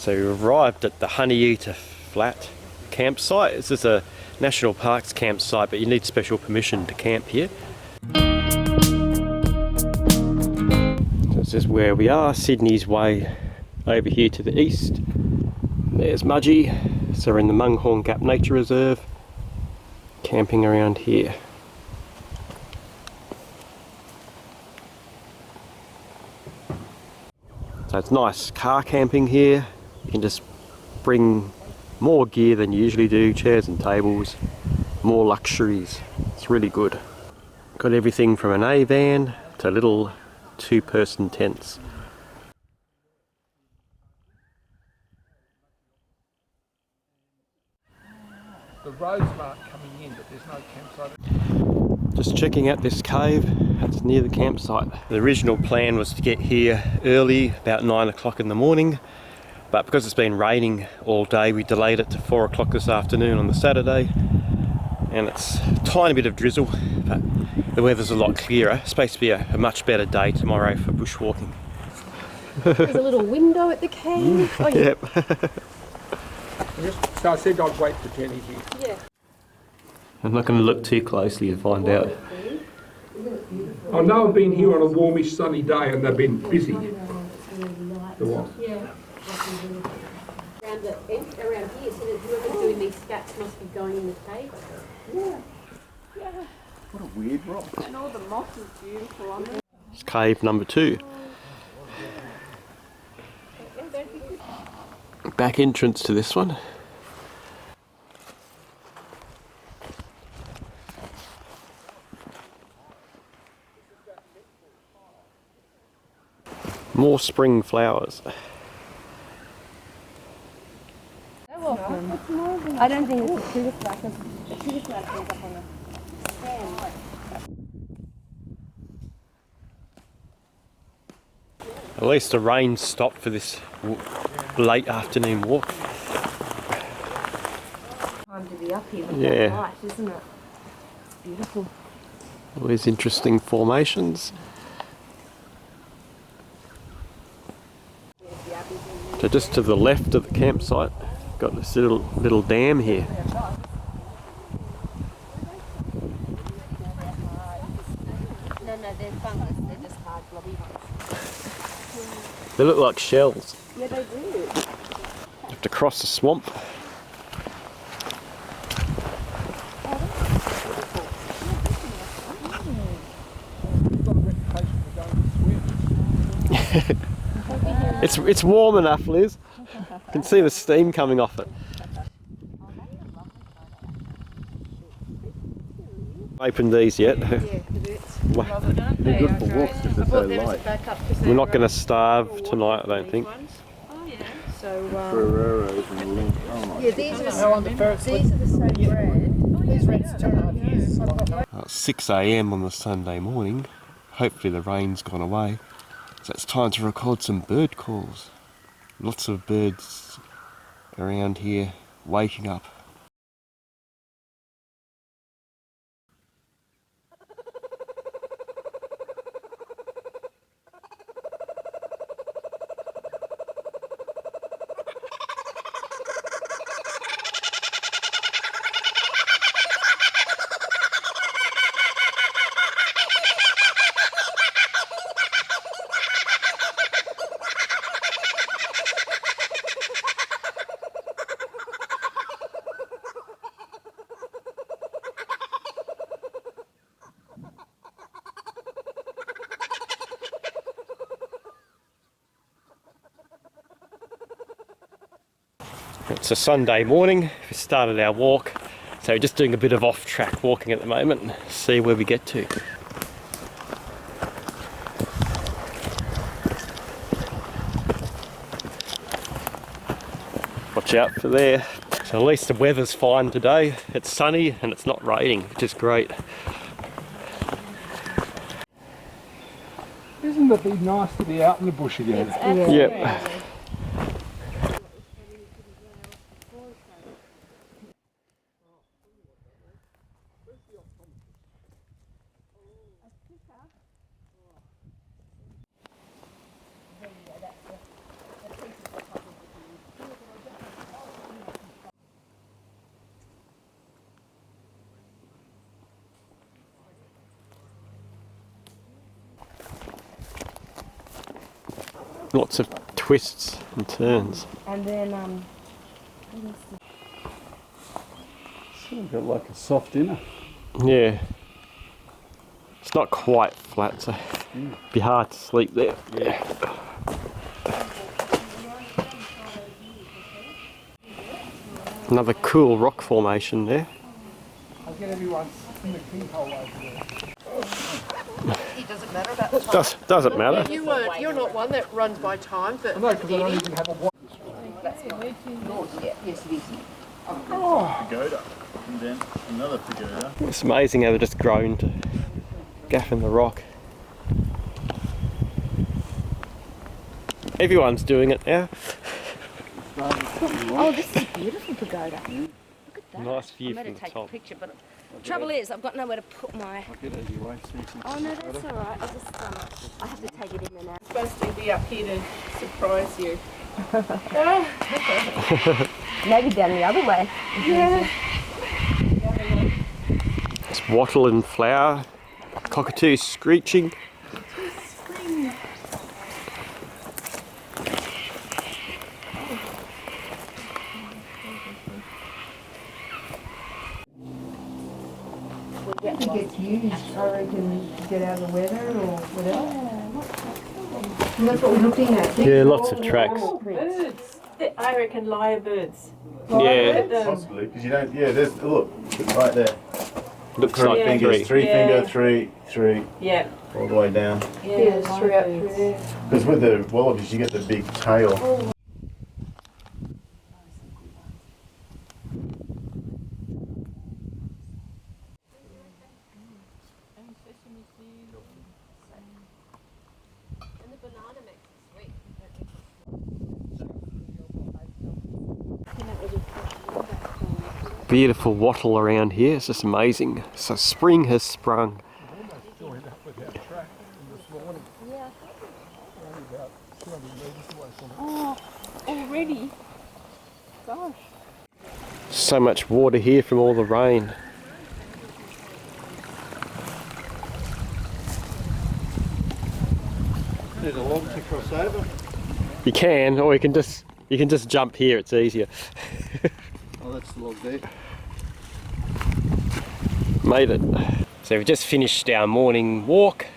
So we arrived at the Honeyeater Flat campsite. This is a National Parks campsite, but you need special permission to camp here. So this is where we are, Sydney's way over here to the east. There's Mudgee. So we're in the Munghorn Gap Nature Reserve, camping around here. So it's nice car camping here. You can just bring more gear than you usually do, chairs and tables, more luxuries. It's really good. Got everything from an A-van to little two-person tents. The roads marked coming in, but there's no campsite. Just checking out this cave. That's near the campsite. The original plan was to get here early, about 9 o'clock in the morning, but because it's been raining all day, we delayed it to 4 o'clock this afternoon on the Saturday. And it's a tiny bit of drizzle, but the weather's a lot clearer. It's supposed to be a much better day tomorrow for bushwalking. There's a little window at the cave. Oh, yeah. Yep. So I said I'd wait for Jenny here. Yeah. I'm not going to look too closely to find out. I know I've been here on a warmish sunny day and they've been busy. The what? Yeah. Around here, so that whoever's doing these scats must be going in the cave. Yeah. Yeah. What a weird rock. And all the moss is beautiful on there. It's cave number 2. Back entrance to this one. More spring flowers. I don't think it's a sugar flag, because the sugar flag goes up on the stand. At least the rain stopped for this late afternoon walk. Time to be up here with Yeah. that light, isn't it? It's beautiful. All these interesting formations. So just to the left of the campsite, got this little dam here. No, they're fungus. They're just hard blobby. They look like shells. Yeah, they do. You have to cross the swamp. It's warm enough, Liz. You can see the steam coming off it. Opened these yet? Yeah, Wow. They're good for walks because they're so light. We're not going to starve tonight, I don't think. Oh yeah. So Ferrero's and Link. Oh my. yeah, these are the same brand. These reds 2.5 years. 6 AM on the Sunday morning. Hopefully the rain's gone away. So it's time to record some bird calls. Lots of birds around here waking up. It's a Sunday morning, we started our walk, so we're just doing a bit of off-track walking at the moment, see where we get to. Watch out for there. So at least the weather's fine today, it's sunny and it's not raining, which is great. Isn't it be nice to be out in the bush again? Yep. Lots of twists and turns. And then Sort of got like a soft inner. Yeah. It's not quite flat, so it'd be hard to sleep there. Yeah. Another cool rock formation there. I'll get everyone in the keyhole over there. it doesn't matter about the time. Doesn't matter. You're not one that runs by time, but I know, because I don't even have a watch. Yeah, yes it is. Pagoda. And then another pagoda. It's amazing how they're just grown to gap in the rock. Everyone's doing it now. Oh, this is a beautiful pagoda. Look at that. Nice view I'm going from to the take top. a picture, but trouble is I've got nowhere to put my... Get out of your way, Susan. Oh no, that's all right. I'll just I have to take it in and out. supposed to be up here to surprise you. Maybe down the other way. Yeah. It's wattle in flower, cockatoos screeching. It gets used, I reckon, to get out of the weather or whatever. And that's what we're looking at. Yeah, lots of tracks. Birds. I reckon lyrebirds. Yeah, Possibly, because you don't, yeah, there's, look, right there. looks Three like fingers, three. three finger, three, Yeah. all the way down. Yeah, through out through there. Because with the wallabies, you get the big tail. And the banana makes it sweet. Beautiful wattle around here. It's just amazing. So spring has sprung. Oh, already? Gosh. So much water here from all the rain. There's a log to cross over. You can, or you can just jump here. It's easier. Oh, that's the log there. Made it. So we've just finished our morning walk.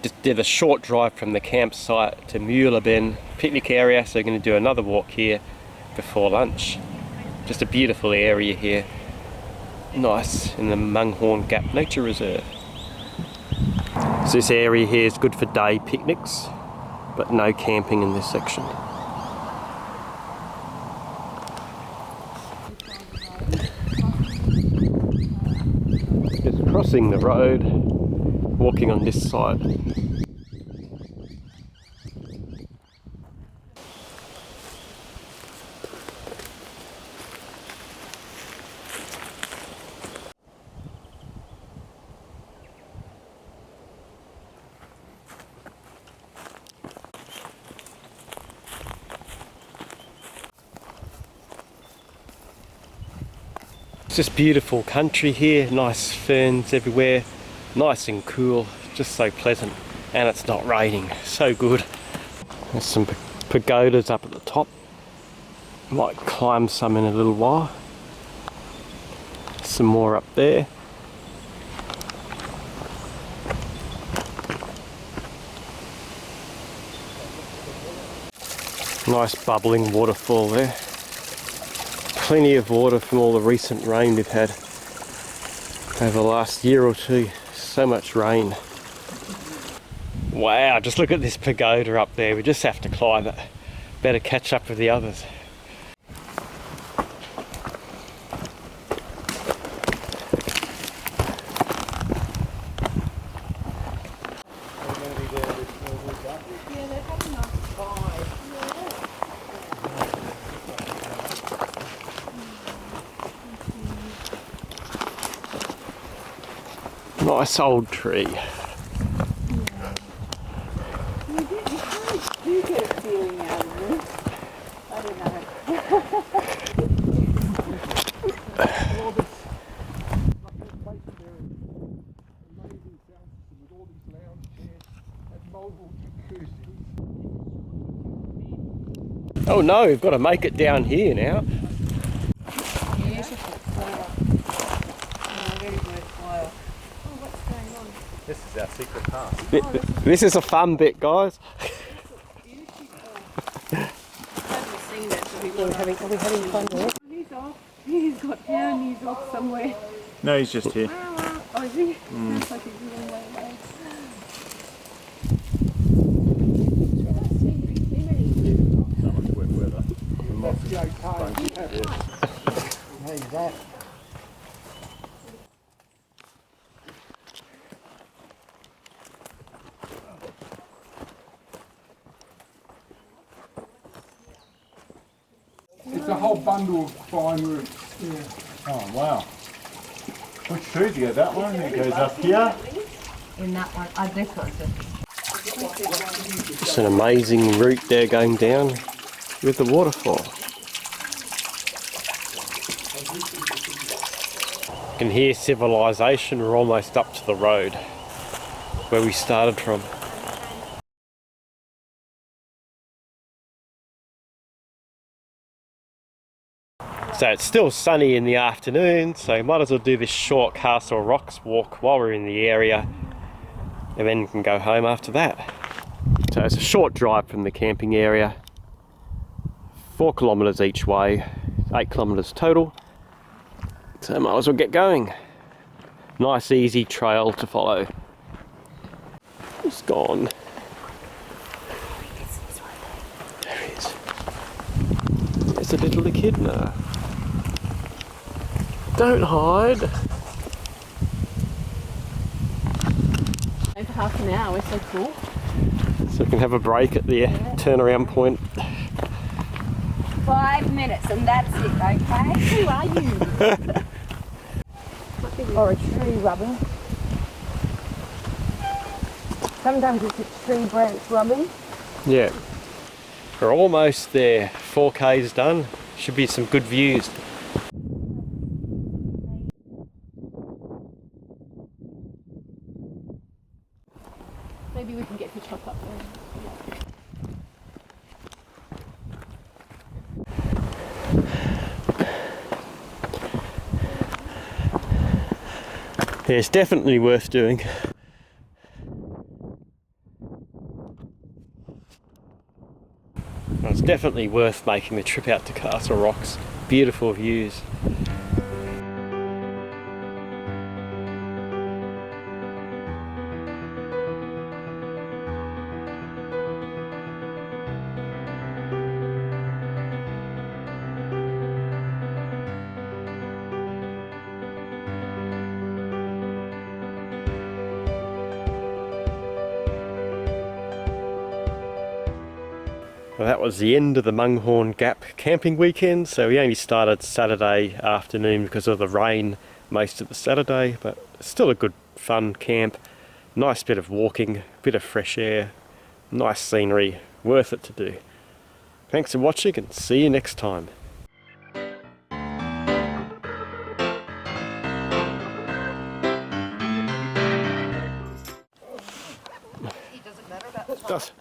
Just did a short drive from the campsite to Moolarben picnic area, so we're going to do another walk here before lunch. Just a beautiful area here. Nice, in the Munghorn Gap Nature Reserve. So this area here is good for day picnics, but no camping in this section. Just crossing the road, walking on this side. It's just beautiful country here, nice ferns everywhere, nice and cool, just so pleasant, and it's not raining, so good. There's some pagodas up at the top, might climb some in a little while. Some more up there. Nice bubbling waterfall there. Plenty of water from all the recent rain we've had over the last year or two. So much rain. Wow, just look at this pagoda up there. We just have to climb it. Better catch up with the others. Nice old tree. You do get a feeling out of this. I don't know. Oh no, we've got to make it down here now. Beautiful flower. Very worthwhile. Oh, what's going on? This is our secret path. This is a fun bit, guys. Are we having fun there? He's off. He's got down. He's off somewhere. No, he's just here. Oh, is he? Looks like he's a long way away. So much wet weather. How's that? It's a whole bundle of fine roots. Yeah. Oh, wow. Which tree do you get? That one? It goes up here. In that one, this one's It's an amazing route there going down with the waterfall. You can hear civilization. We're almost up to the road where we started from. So it's still sunny in the afternoon, so might as well do this short Castle Rocks walk while we're in the area, and then we can go home after that. So it's a short drive from the camping area, 4 kilometres each way, 8 kilometres total, so might as well get going. Nice easy trail to follow. It's gone. There he is. There's a little echidna. Don't hide. For half an hour, we're so cool. So we can have a break at the turnaround point. 5 minutes and that's it, okay? Who are you? or a tree rubbing. Sometimes it's a tree branch rubbing. Yeah. We're almost there. 4K's done. Should be some good views. Maybe we can get the chop up there. Yeah, it's definitely worth doing. It's definitely worth making the trip out to Castle Rocks. Beautiful views. Well, that was the end of the Munghorn Gap camping weekend, so we only started Saturday afternoon because of the rain most of the Saturday, but still a good fun camp. Nice bit of walking, bit of fresh air, nice scenery, worth it to do. Thanks for watching and see you next time.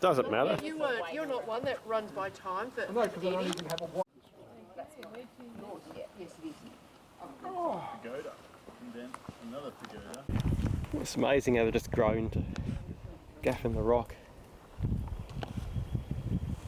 Doesn't matter. You're not one that runs by time, but No, because I don't even have a watch. Pagoda. And then another pagoda. It's amazing how they've just grown to gap in the rock.